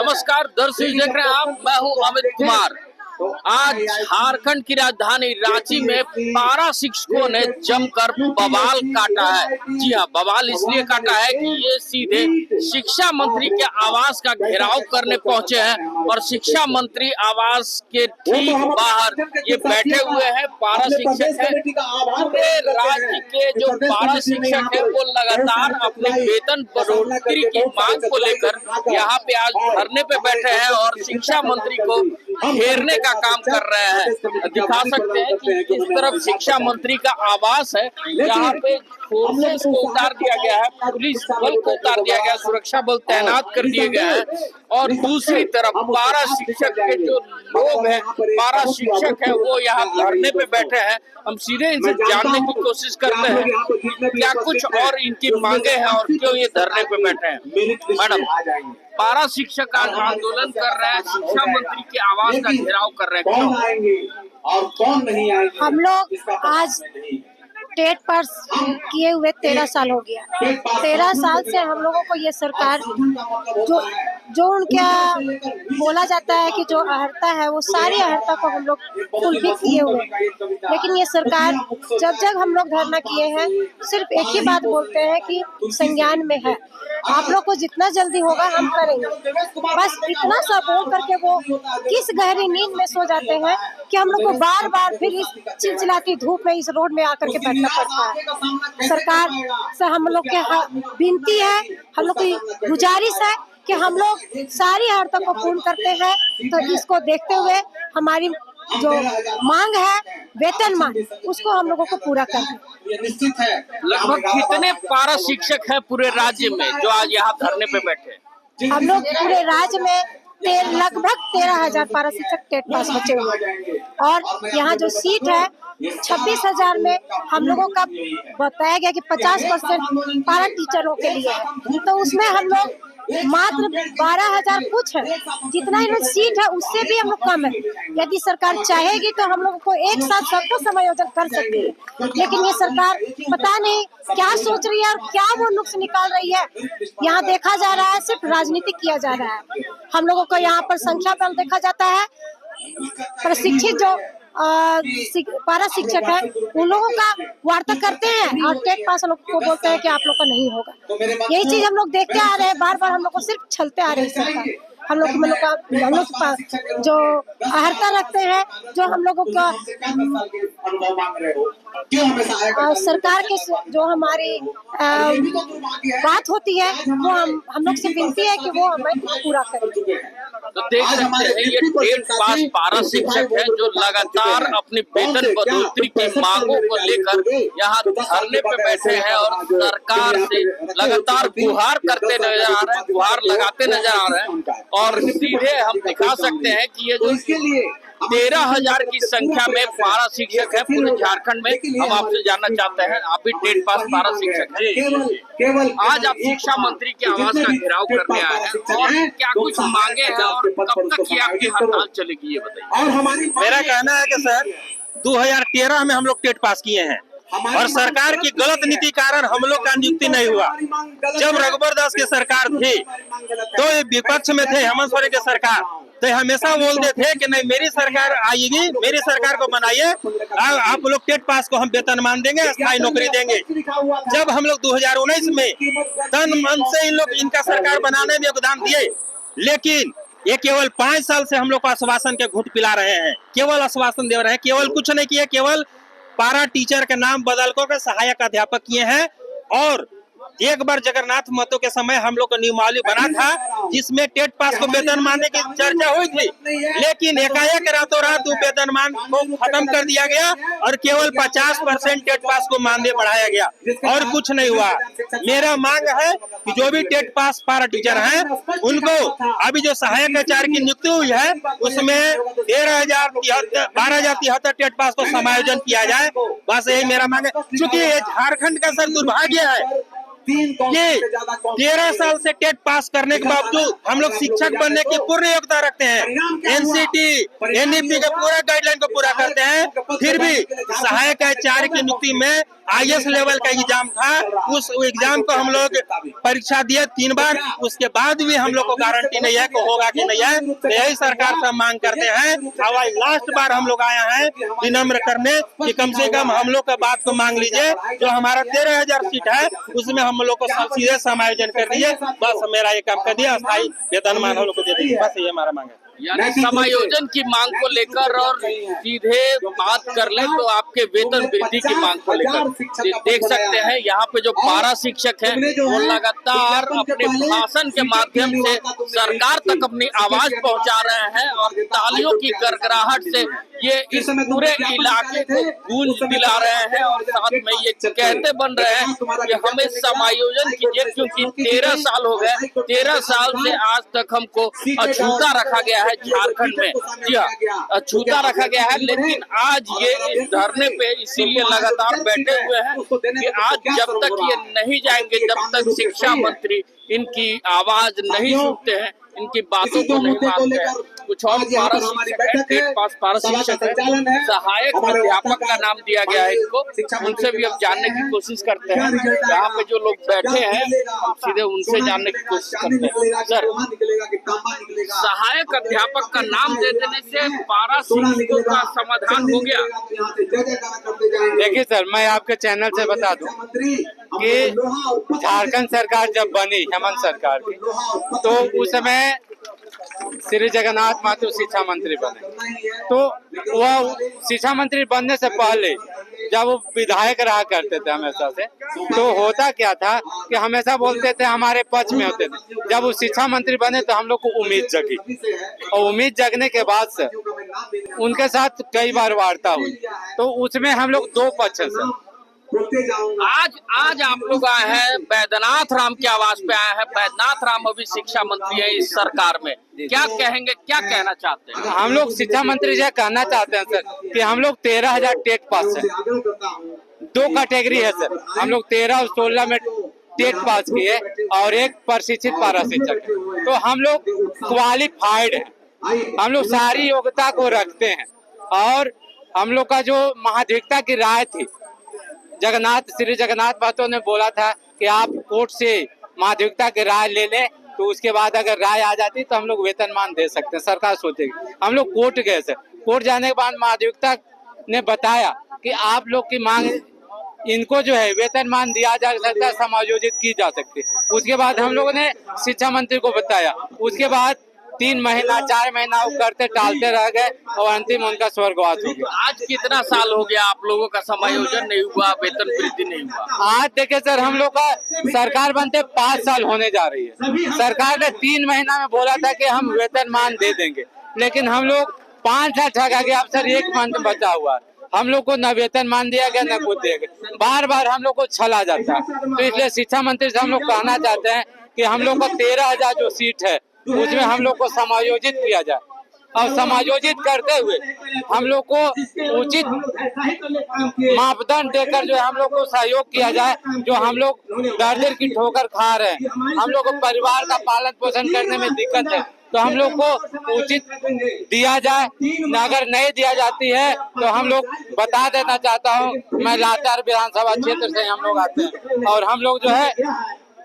नमस्कार दर्शक देख रहे हैं आप, मैं हूं अमित कुमार। आज झारखंड की राजधानी रांची में पारा शिक्षकों ने जमकर बवाल काटा है। जी हां, बवाल इसलिए काटा है कि ये सीधे शिक्षा मंत्री के आवास का घेराव करने पहुंचे हैं और शिक्षा मंत्री आवास के ठीक बाहर ये बैठे हुए हैं। पारा शिक्षक है, पूरे राज्य के जो पारा शिक्षक है वो लगातार अपने वेतन बढ़ोतरी की मांग को लेकर यहाँ पे आज धरने पे बैठे हैं और शिक्षा मंत्री को घेरने का काम कर रहे हैं। दिखा सकते हैं कि इस तरफ शिक्षा मंत्री का आवास है, यहाँ पे फोर्सेस को उतार दिया गया है, पुलिस बल को उतार दिया गया है, सुरक्षा बल तैनात कर दिए गए हैं और दूसरी तरफ पारा शिक्षक के जो लोग हैं, पारा शिक्षक है वो यहाँ धरने पे बैठे हैं। हम सीधे इनसे जानने की कोशिश करते हैं क्या कुछ और इनकी मांगे हैं और क्यों ये धरने पे बैठे हैं। मैडम, पारा शिक्षक आज आंदोलन कर रहे हैं, शिक्षा मंत्री के आवास का घेराव कर रहे हैं, कौन आएंगे और कौन नहीं आएंगे? हम लोग आज टेट पास किए हुए 13 साल हो गया। 13 साल से हम लोगों को ये सरकार जो उनका बोला जाता है कि जो अर्हता है वो सारी अर्हता को हम लोग फुलफिल किए हुए, लेकिन ये सरकार जब हम लोग धरना किए हैं सिर्फ एक ही बात बोलते हैं कि संज्ञान में है, आप लोग को जितना जल्दी होगा हम करेंगे। बस इतना सा बोल करके वो किस गहरी नींद में सो जाते हैं कि हम लोग को बार बार फिर इस चिलचिलाती धूप में इस रोड में आकर के बैठना पड़ता है। सरकार से हम लोग के विनती है, हम लोग की गुजारिश है कि हम लोग सारी अर्हता को पूर्ण करते हैं, तो इसको देखते हुए हमारी जो मांग है वेतन मांग, उसको हम लोगों को पूरा करना। निश्चित है। लगभग कितने पारा शिक्षक है पूरे राज्य में जो आज यहाँ धरने पे बैठे? हम लोग पूरे राज्य में लगभग 13,000 पारा शिक्षक टेट पास बचे हुए हैं और यहाँ जो सीट है 26,000 में हम लोगों का बताया गया कि 50% पारा टीचरों के लिए है, तो उसमें हम लोग मात्र 12,000 कुछ है। जितना इन्हें सीट है उससे भी हम लोग कम है। यदि सरकार चाहेगी तो हम लोगों को एक साथ सबको समायोजन कर सकती है, लेकिन ये सरकार पता नहीं क्या सोच रही है और क्या वो नुक्स निकाल रही है। यहाँ देखा जा रहा है सिर्फ राजनीति किया जा रहा है। हम लोगों को यहाँ पर संख्या पर देखा जाता है, प्रशिक्षित जो पारा शिक्षक है उन लोगों का वार्ता करते हैं और टेट पास लोग को बोलते हैं कि आप लोग का नहीं होगा। यही चीज हम लोग देखते आ रहे हैं, बार बार हम लोग को सिर्फ छलते आ रहे हैं सरकार। हम लोग जो अर्हता रखते हैं, जो हम लोगों का सरकार के जो हमारी बात होती है वो हम लोग से विनती है कि वो हमें पूरा करें। तो देख सकते हैं ये टेट पास पारा शिक्षक है जो लगातार अपनी वेतन बढ़ोतरी की मांगों को लेकर यहाँ धरने पे बैठे हैं और सरकार से लगातार गुहार करते नजर आ रहे हैं, गुहार लगाते नजर आ रहे हैं। और सीधे हम दिखा सकते हैं कि ये जो 13,000 की संख्या में पारा शिक्षक है पूरे झारखंड में। हम आपसे जानना चाहते हैं, आप भी टेट पास पारा शिक्षक हैं, आज आप शिक्षा मंत्री के आवास का घेराव करने आए हैं और क्या कुछ मांगे हैं और कब तक ये आपकी हड़ताल चलेगी ये बताइए। मेरा कहना है कि सर 2013 में हम लोग टेट पास किए हैं और सरकार की गलत नीति कारण हम लोग का नियुक्ति नहीं हुआ। जब रघुबर दास की सरकार थी तो ये विपक्ष में थे, हेमंत सोरेन की सरकार, तो हमेशा बोलते थे कि नहीं मेरी सरकार आएगी, मेरी सरकार को बनाइए, आप लोग टेट पास को हम वेतनमान देंगे, स्थायी नौकरी देंगे। जब हम लोग 2019 में तन मन से इन लोग इनका सरकार बनाने में योगदान दिए, लेकिन ये केवल 5 साल से हम लोग को आश्वासन के घूंट पिला रहे हैं, केवल आश्वासन दे रहे हैं, केवल कुछ नहीं किए, केवल पारा टीचर का नाम बदल कर सहायक अध्यापक किए हैं। और एक बार जगन्नाथ महतो के समय हम लोग का नियमावली बना था जिसमें टेट पास को वेतनमान की चर्चा हुई थी, लेकिन एकाएक रातों रात वो वेतनमान को खत्म कर दिया गया और केवल 50% टेट पास को मानदेय बढ़ाया गया और कुछ नहीं हुआ। मेरा मांग है कि जो भी टेट पास पारा टीचर हैं उनको अभी जो सहायक आचार्य की नियुक्ति हुई है उसमें 12,073 टेट पास को समायोजन किया जाए। बस यही मेरा मांग है, क्योंकि ये झारखंड का सर दुर्भाग्य है कि 13 साल से टेट पास करने के बावजूद हम लोग शिक्षक बनने की पूर्ण योग्यता रखते हैं, एनसीटी एनईपी के पूरा गाइडलाइन को पूरा करते हैं, फिर भी सहायक आचार्य की नियुक्ति में आईएएस लेवल का एग्जाम था, उस एग्जाम को हम लोग परीक्षा दिए 3 बार, उसके बाद भी हम लोग को गारंटी नहीं है कि होगा कि नहीं है। तो यही सरकार से मांग करते हैं। अब लास्ट बार हम लोग आए हैं विनम्र करने कि कम से कम हम लोग का बात को मांग लीजिए। जो हमारा 13,000 सीट है उसमें हम लोग को सीधे समायोजन कर दिए, बस मेरा ये काम कर दिया, अस्थायी वेतनमान हम लोग को दे दीजिए, बस ये हमारा मांग है। यानी समायोजन की मांग को लेकर और सीधे बात कर ले तो आपके वेतन वृद्धि की मांग को लेकर देख सकते हैं यहाँ पे जो 12 शिक्षक हैं वो लगातार अपने भाषण के माध्यम से सरकार तक अपनी आवाज पहुंचा रहे हैं और तालियों की गड़गड़ाहट से ये इस पूरे इलाके को गूंज दिला रहे हैं और साथ में ये कहते बन रहे हैं कि हमें समायोजन कीजिए, क्योंकि 13 साल हो गए, 13 साल से आज तक हमको अछूता रखा गया है झारखंड में। जी हाँ, अछूता रखा गया है, लेकिन आज ये इस धरने पे इसीलिए लगातार बैठे हुए हैं कि आज जब तक ये नहीं जाएंगे, जब तक शिक्षा मंत्री इनकी आवाज नहीं सुनते हैं, इनकी बातों को नहीं मानते हैं। कुछ और 12 शिक्षक हैं, टेट पास 12 शिक्षक हैं, सहायक अध्यापक का नाम दिया गया है इनको, उनसे भी अब जानने की कोशिश करते हैं। यहाँ पे जो लोग बैठे हैं हम सीधे उनसे जानने की कोशिश करते हैं। सर, सहायक अध्यापक का नाम दे देने से 12 शिक्षकों का समाधान हो गया? देखिए सर, मैं आपके चैनल से बता दूं कि झारखंड सरकार जब बनी, हेमंत सरकार की, तो उस समय श्री जगन्नाथ महतो शिक्षा मंत्री बने। तो वह शिक्षा मंत्री बनने से पहले जब वो विधायक रहा करते थे हमेशा से, तो होता क्या था कि हमेशा बोलते थे हमारे पक्ष में होते थे। जब वो शिक्षा मंत्री बने तो हम लोग को उम्मीद जगी, और उम्मीद जगने के बाद से उनके साथ कई बार वार्ता हुई, तो उसमें हम लोग 2 पक्ष है सर। आज आप लोग आए हैं, बैद्यनाथ राम की आवाज पे आए हैं। बैद्यनाथ राम अभी शिक्षा मंत्री है इस सरकार में, क्या कहेंगे, क्या कहना चाहते हैं? हम लोग शिक्षा मंत्री से कहना चाहते हैं सर कि हम लोग 13,000 टेट पास है, 2 कैटेगरी है सर। हम लोग 13 और 16 में टेट पास किए और एक प्रशिक्षित पारा शिक्षक है, तो हम लोग क्वालिफाइड है, हम लोग सारी योग्यता को रखते हैं। और हम लोग का जो महाधिवक्ता की राय थी, श्री जगन्नाथ महतो ने बोला था कि आप कोर्ट से महाधिवक्ता की राय ले लें, तो उसके बाद अगर राय आ जाती तो हम लोग वेतनमान दे सकते हैं, सरकार सोचेगी। हम लोग कोर्ट गए सर, कोर्ट जाने के बाद महाधिवक्ता ने बताया कि आप लोग की मांग, इनको जो है वेतनमान दिया जा सकता है, समायोजित की जा सकती है। उसके बाद हम लोगों ने शिक्षा मंत्री को बताया, उसके बाद 3 महीना 4 महीना वो करते टालते रह गए और अंतिम उनका स्वर्गवास हो गया। आज कितना साल हो गया आप लोगों का समायोजन नहीं हुआ, वेतन वृद्धि नहीं हुआ? आज देखिए सर, हम लोग का सरकार बनते 5 साल होने जा रही है। सरकार ने 3 महीना में बोला था कि हम वेतनमान दे देंगे, लेकिन हम लोग 5 साल ठगा गया। अब सर 1 मंथ बचा हुआ है, हम लोग को न वेतनमान दिया गया न कुछ दिया गया, बार बार हम लोग को छला जाता है। तो इसलिए शिक्षा मंत्री से हम लोग कहना चाहते हैं कि हम लोग का 13,000 जो सीट है उसमें हम लोग को समायोजित किया जाए, और समायोजित करते हुए हम लोग को उचित मापदंड देकर जो हम लोग को सहयोग किया जाए। जो हम लोग दर की ठोकर खा रहे हैं, हम लोग को परिवार का पालन पोषण करने में दिक्कत है, तो हम लोग को उचित दिया जाए। अगर नहीं दिया जाती है तो हम लोग बता देना चाहता हूँ, मैं लाचार विधानसभा क्षेत्र से हम लोग आते हैं, और हम लोग जो है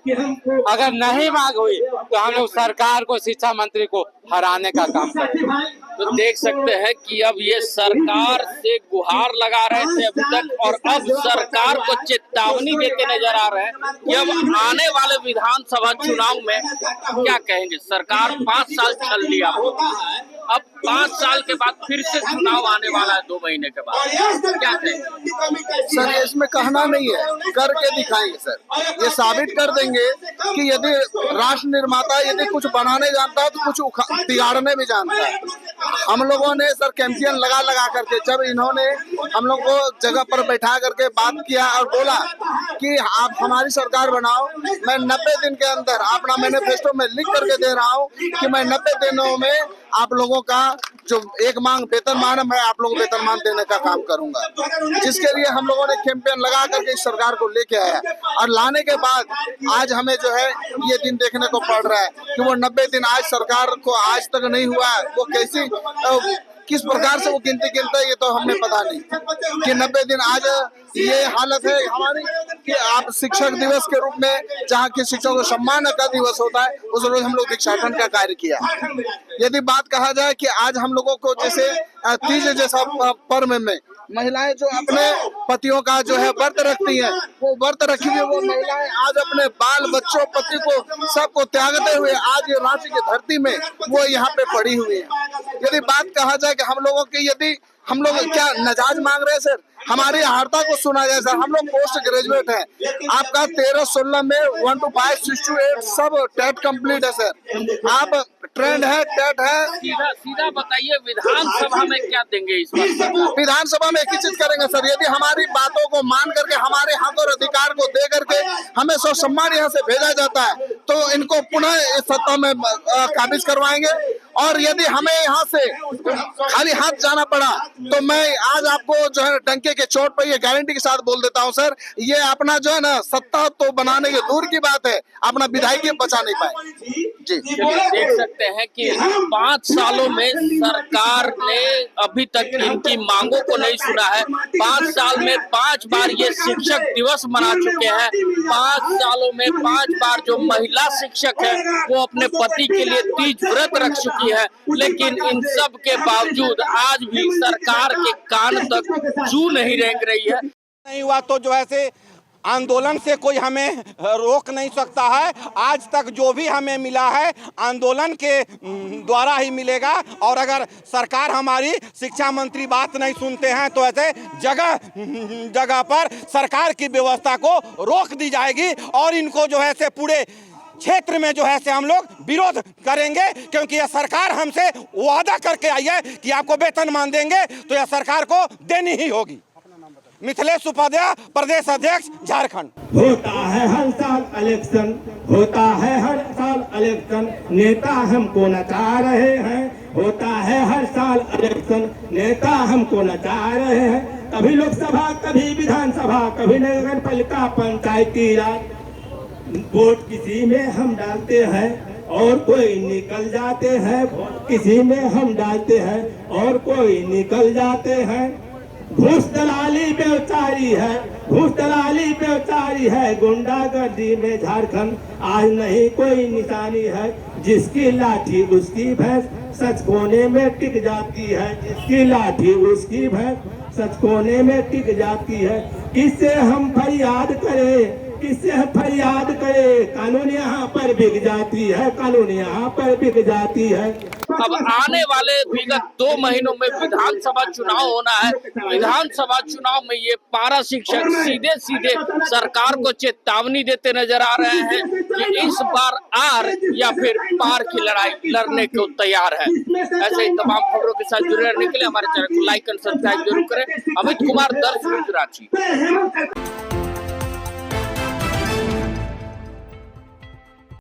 अगर नहीं मांग हुई तो हम लोग सरकार को, शिक्षा मंत्री को हराने का काम करेंगे। तो देख सकते हैं कि अब ये सरकार से गुहार लगा रहे थे अभी तक, और अब सरकार को चेतावनी देते नजर आ रहे हैं कि अब आने वाले विधानसभा चुनाव में क्या कहेंगे। सरकार 5 साल चल लिया, अब 5 साल के बाद फिर से चुनाव आने वाला है 2 महीने के बाद, क्या कहेंगे? सर इसमें कहना नहीं है, करके दिखाएंगे सर। ये साबित कर देंगे कि यदि राष्ट्र निर्माता यदि कुछ बनाने जानता है तो कुछ बिगाड़ने भी जानता है। हम लोगों ने सर कैंपेन लगा करके, जब इन्होंने हम लोग को जगह पर बैठा करके बात किया और बोला कि आप हमारी सरकार बनाओ, मैं 90 दिन के अंदर अपना मैनिफेस्टो में लिख करके दे रहा हूँ कि मैं 90 दिनों में आप लोगों का जो एक मांग वेतनमान है, मैं आप लोगों को वेतनमान देने का काम करूंगा, जिसके लिए हम लोगों ने कैंपेन लगा करके इस सरकार को लेके आया और लाने के बाद आज हमें जो है ये दिन देखने को पड़ रहा है कि वो 90 दिन आज सरकार को आज तक नहीं हुआ है। वो कैसी किस प्रकार से वो गिनती गिनता है ये तो हमें पता नहीं कि 90 दिन आज ये हालत है हमारी कि आप शिक्षक दिवस के रूप में जहाँ के शिक्षकों को सम्मान का दिवस होता है उस रोज हम लोग भिक्षाटन का कार्य किया। यदि बात कहा जाए कि आज हम लोगों को जैसे तीज जैसा पर्व में महिलाएं जो अपने पतियों का जो है व्रत रखती हैं, वो व्रत रखी हुई वो महिलाएं आज अपने बाल बच्चों पति को सबको त्यागते हुए आज ये रांची की धरती में वो यहाँ पे पड़ी हुई है। यदि बात कहा जाए कि हम लोगों की यदि हम लोग क्या नजाज मांग रहे हैं सर, हमारी हार्ता को सुना जाए सर। हम लोग पोस्ट ग्रेजुएट हैं, आपका 13-16 में 1 to 5 6 to 8 सब टेट कंप्लीट है सर। आप ट्रेंड है टेट है। सीधा बताइए विधानसभा में क्या देंगे इस बार? विधानसभा में एक ही चीज करेंगे सर, यदि हमारी बातों को मान करके हमारे हक और अधिकार को दे करके हमें सौ सम्मान यहाँ से भेजा जाता है तो इनको पुनः इस सत्ता में काबिज करवाएंगे। और यदि हमें यहाँ से खाली हाथ जाना पड़ा तो मैं आज आपको जो है डंके के चोट पर ये गारंटी के साथ बोल देता हूँ सर, ये अपना जो है ना सत्ता तो बनाने के दूर की बात है, अपना विधायक बचा नहीं पाए। जी देख सकते हैं कि 5 सालों में सरकार ने अभी तक इनकी मांगों को नहीं सुना है। 5 साल में 5 बार ये शिक्षक दिवस मना चुके हैं। 5 सालों में 5 बार जो महिला शिक्षक है वो अपने पति के लिए तीज व्रत रख चुकी है, लेकिन इन सब के बावजूद आज भी सरकार के कान तक जू नहीं रेंग रही है। नहीं हुआ तो जो है से आंदोलन से कोई हमें रोक नहीं सकता है। आज तक जो भी हमें मिला है आंदोलन के द्वारा ही मिलेगा। और अगर सरकार हमारी शिक्षा मंत्री बात नहीं सुनते हैं तो ऐसे जगह जगह पर सरकार की व्यवस्था को रोक दी जाएगी और इनको जो है से पूरे क्षेत्र में जो है से हम लोग विरोध करेंगे, क्योंकि यह सरकार हमसे वादा करके आई है कि आपको वेतनमान देंगे तो यह सरकार को देनी ही होगी। मिथिलेश उपाध्याय, प्रदेश अध्यक्ष, झारखंड। होता है हर साल इलेक्शन, होता है हर साल इलेक्शन, नेता हमको नचा रहे हैं। होता है हर साल इलेक्शन, नेता हमको नचा रहे हैं। कभी लोकसभा, कभी विधानसभा, कभी नगर पालिका, पंचायती राज, वोट किसी में हम डालते हैं और कोई निकल जाते हैं। वोट किसी में हम डालते हैं और कोई निकल जाते हैं। घूस दलाली बेचारी है, घूस दलाली बेचारी है। गुंडागर्दी में झारखंड आज नहीं कोई निशानी है। जिसकी लाठी उसकी भैंस सच कोने में टिक जाती है। जिसकी लाठी उसकी भैंस सच कोने में टिक जाती है। किससे हम फरियाद करें, किससे फरियाद करे, कानून यहाँ पर बिक जाती है, कानून यहाँ पर बिक जाती है। अब आने वाले विगत 2 महीनों में विधानसभा चुनाव होना है। विधानसभा चुनाव में ये पारा शिक्षक सीधे सीधे सरकार को चेतावनी देते नजर आ रहे हैं कि इस बार आर या फिर पार की लड़ाई लड़ने को तैयार है। ऐसे ही तमाम खबरों के साथ जुड़े रहने के लिए हमारे चैनल को लाइक एंड सब्सक्राइब जरूर करें। अमित कुमार, दर्श न्यूज़, रांची।